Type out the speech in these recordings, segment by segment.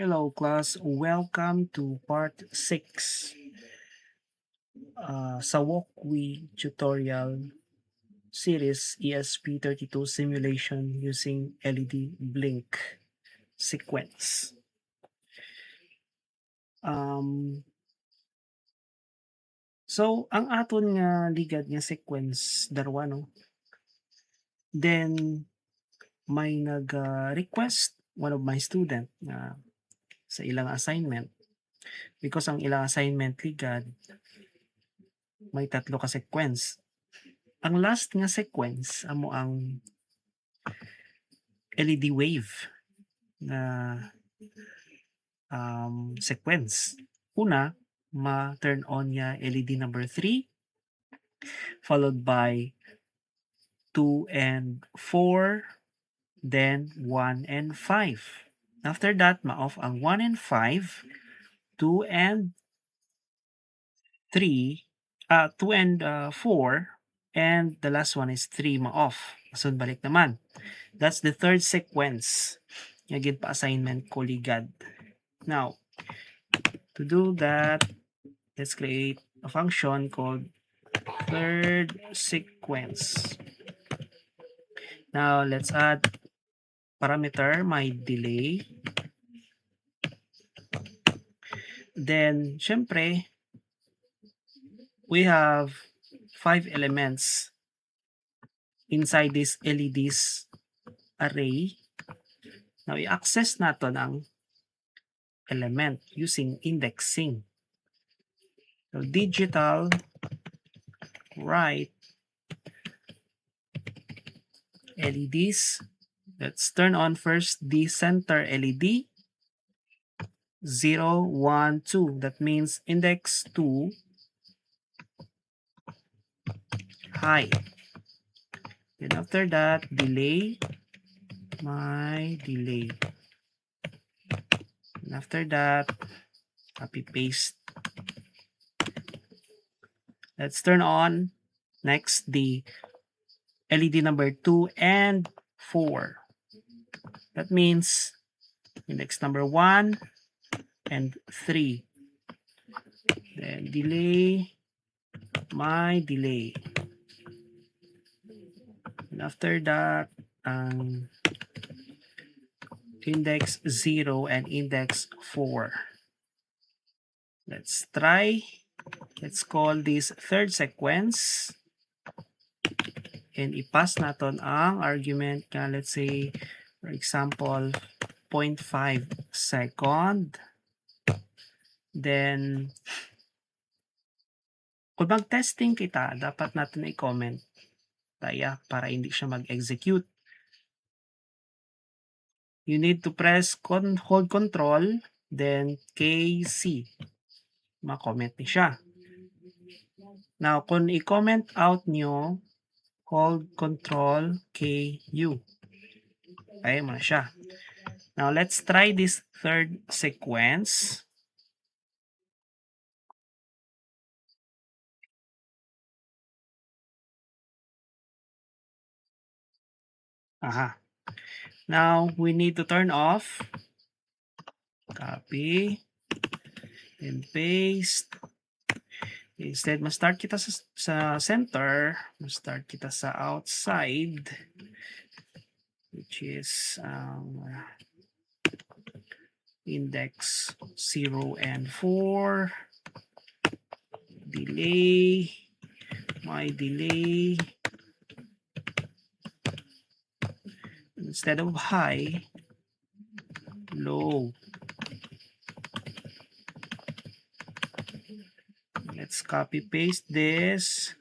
Hello class, welcome to part 6 sa Walkway tutorial series ESP32 simulation using LED blink sequence. So ang aton nga ligad nga sequence darwa no. Then may nag-request one of my student na sa ilang assignment because ang ilang assignment ligad may tatlo ka sequence. Ang last nga sequence amo ang LED wave na sequence. Una, ma-turn on niya LED number 3 followed by 2 and 4 then 1 and 5. After that, ma-off ang 1 and 5, 2 and 3, 2 and 4, and the last one is 3 ma-off. Sunod balik naman. That's the third sequence. Yung pa-assignment ko ligad. Now, to do that, let's create a function called third sequence. Now, let's add parameter, my delay. Then, syempre, we have 5 elements inside this LEDs array. Now, i-access natin ang element using indexing. So, digital write LEDs. Let's turn on first the center LED 0, 1, 2. That means index 2 high. Then after that, delay my delay. And after that, copy paste. Let's turn on next the LED number 2 and 4. That means index number 1 and 3. Then delay my delay. And after that, index 0 and index 4. Let's try. Let's call this third sequence. And i-pass natin ang argument nga, let's say, for example, 0.5 second. Then, kung mag-testing kita, dapat natin i-comment tayo para hindi siya mag-execute. You need to press hold control, then KC. Ma-comment ni siya. Now, kung i-comment out nyo, hold control KU. Ayun mo na siya. Now, let's try this third sequence. Aha. Now, we need to turn off. Copy. And paste. Instead, ma-start kita sa center. Ma-start kita sa outside. Which is index 0 and 4. Delay. My delay. Instead of high, low. Let's copy paste this.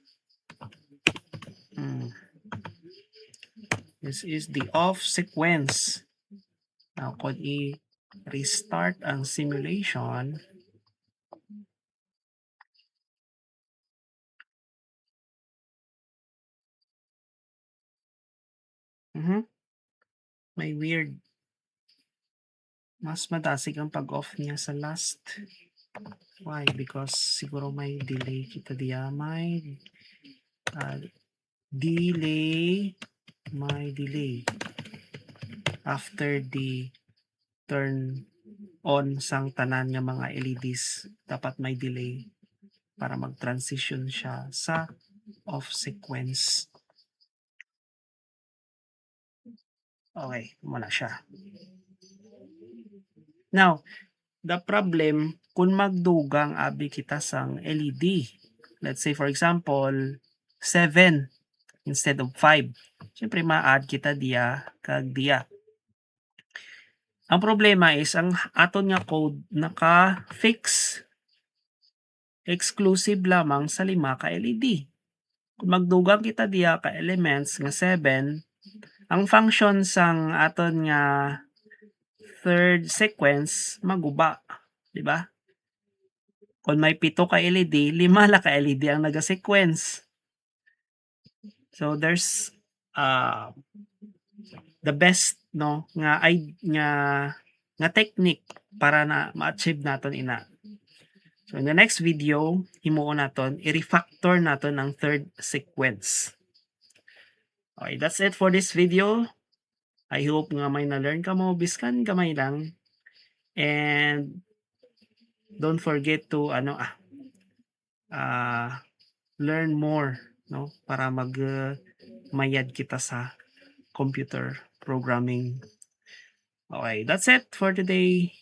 This is the off sequence. Now, kung i-restart ang simulation, may weird. Mas madasig ang pag-off niya sa last. Why? Because siguro may delay kita diya. May delay. My delay. After the turn on sang tanan nga mga LEDs dapat may delay para mag-transition siya sa off sequence. Okay, wala siya. Now, the problem kung magdugang abi kita sang LED. Let's say for example, 7 instead of 5. Siyempre ma-add kita diya kag diya. Ang problema is ang aton nga code naka-fix exclusive lamang sa 5 ka LED. Kung magdugang kita diya ka elements nga 7, ang function sang aton nga third sequence maguba, di ba? Kung may 7 ka LED, 5 la ka LED ang naga-sequence. So there's the best no nga technique para na ma-achieve naton ina. So in the next video, himuon naton i-refactor naton ang third sequence. Okay, that's it for this video. I hope nga may na-learn ka mo biskan gamay lang. And don't forget to learn more no para mayad kita sa computer programming. Okay, that's it for today.